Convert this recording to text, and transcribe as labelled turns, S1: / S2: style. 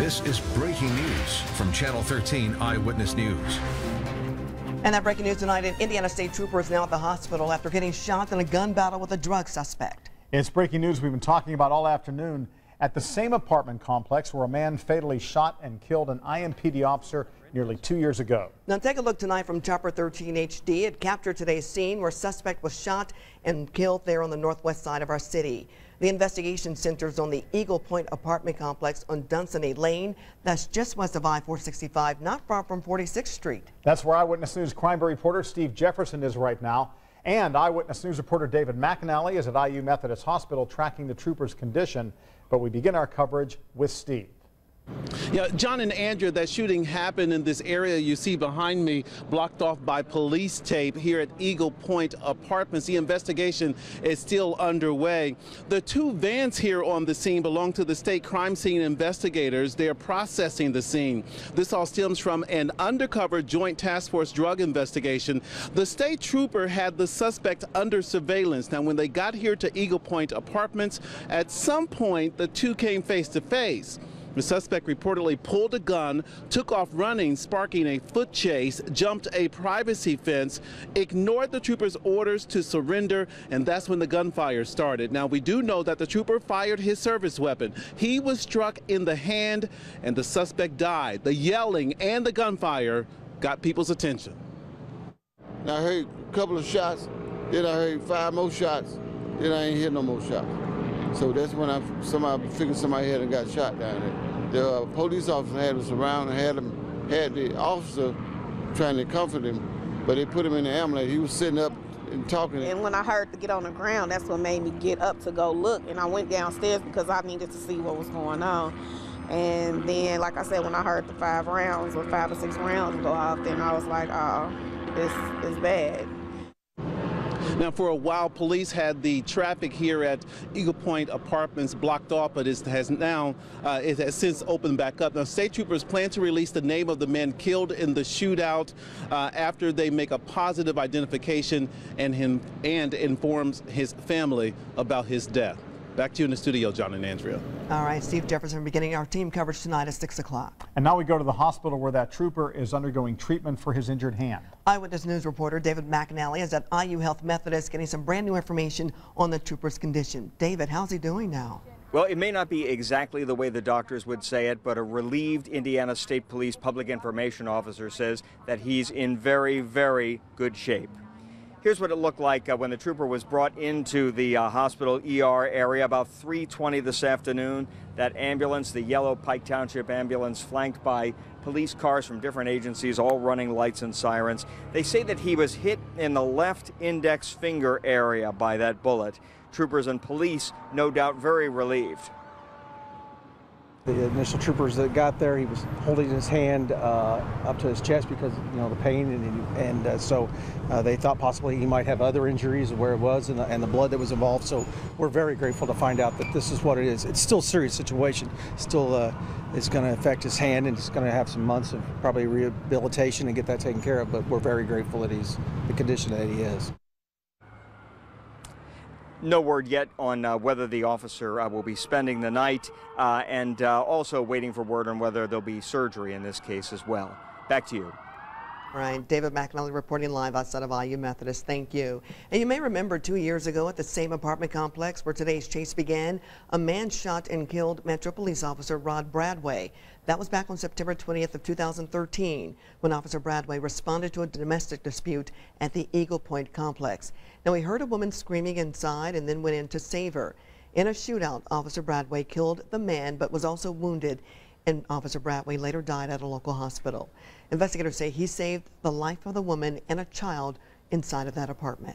S1: This is breaking news from Channel 13 Eyewitness News.
S2: And that breaking news tonight, an Indiana State trooper is now at the hospital after getting shot in a gun battle with a drug suspect.
S3: It's breaking news we've been talking about all afternoon at the same apartment complex where a man fatally shot and killed an IMPD officer nearly 2 years ago. Now
S2: take a look tonight from Chopper 13 HD. It captured today's scene where suspect was shot and killed there on the northwest side of our city. The investigation centers on the Eagle Point apartment complex on Dunsany Lane. That's just west of I-465, not far from 46th Street.
S3: That's where Eyewitness News crime reporter Steve Jefferson is right now. And Eyewitness News reporter David McAnally is at IU Methodist Hospital tracking the trooper's condition. But we begin our coverage with Steve.
S4: Yeah, John and Andrea, that shooting happened in this area you see behind me, blocked off by police tape here at Eagle Point Apartments. The investigation is still underway. The two vans here on the scene belong to the state crime scene investigators. They are processing the scene. This all stems from an undercover joint task force drug investigation. The state trooper had the suspect under surveillance. Now, when they got here to Eagle Point Apartments, at some point the two came face to face. The suspect reportedly pulled a gun, took off running, sparking a foot chase, jumped a privacy fence, ignored the trooper's orders to surrender, and that's when the gunfire started. Now, we do know that the trooper fired his service weapon. He was struck in the hand, and the suspect died. The yelling and the gunfire got people's attention.
S5: I heard a couple of shots, then I heard 5 more shots, then I ain't hear no more shots. So that's when I figured somebody had got shot down there. The police officer had us around and had the officer trying to comfort him, but they put him in the ambulance. He was sitting up and talking.
S6: And when I heard to get on the ground, that's what made me get up to go look. And I went downstairs because I needed to see what was going on. And then, like I said, when I heard the 5 rounds or 5 or 6 rounds go off, then I was like, oh, this is bad.
S4: Now, for a while, police had the traffic here at Eagle Point Apartments blocked off, but it has since opened back up. Now, state troopers plan to release the name of the man killed in the shootout after they make a positive identification and informs his family about his death. Back to you in the studio, John and Andrea.
S2: All right, Steve Jefferson beginning our team coverage tonight at 6 o'clock.
S3: And now we go to the hospital where that trooper is undergoing treatment for his injured hand.
S2: Eyewitness News reporter David McAnally is at IU Health Methodist getting some brand new information on the trooper's condition. David, how's he doing now?
S7: Well, it may not be exactly the way the doctors would say it, but a relieved Indiana State Police public information officer says that he's in very, very good shape. Here's what it looked like when the trooper was brought into the hospital ER area about 3:20 this afternoon. That ambulance, the yellow Pike Township ambulance, flanked by police cars from different agencies, all running lights and sirens. They say that he was hit in the left index finger area by that bullet. Troopers and police, no doubt, very relieved.
S8: The initial troopers that got there, he was holding his hand up to his chest because, you know, the pain, and so they thought possibly he might have other injuries where it was and the blood that was involved. So we're very grateful to find out that this is what it is. It's still a serious situation. Still, it's going to affect his hand, and it's going to have some months of probably rehabilitation and get that taken care of. But we're very grateful that he's the condition that he is.
S7: No word yet on whether the officer will be spending the night and also waiting for word on whether there'll be surgery in this case as well. Back to you.
S2: All right, David McAnally reporting live outside of IU Methodist. Thank you. And you may remember 2 years ago at the same apartment complex where today's chase began, a man shot and killed Metro Police Officer Rod Bradway. That was back on September 20th of 2013 when Officer Bradway responded to a domestic dispute at the Eagle Point complex. Now, he heard a woman screaming inside and then went in to save her. In a shootout, Officer Bradway killed the man but was also wounded, and Officer Bradway later died at a local hospital. Investigators say he saved the life of the woman and a child inside of that apartment.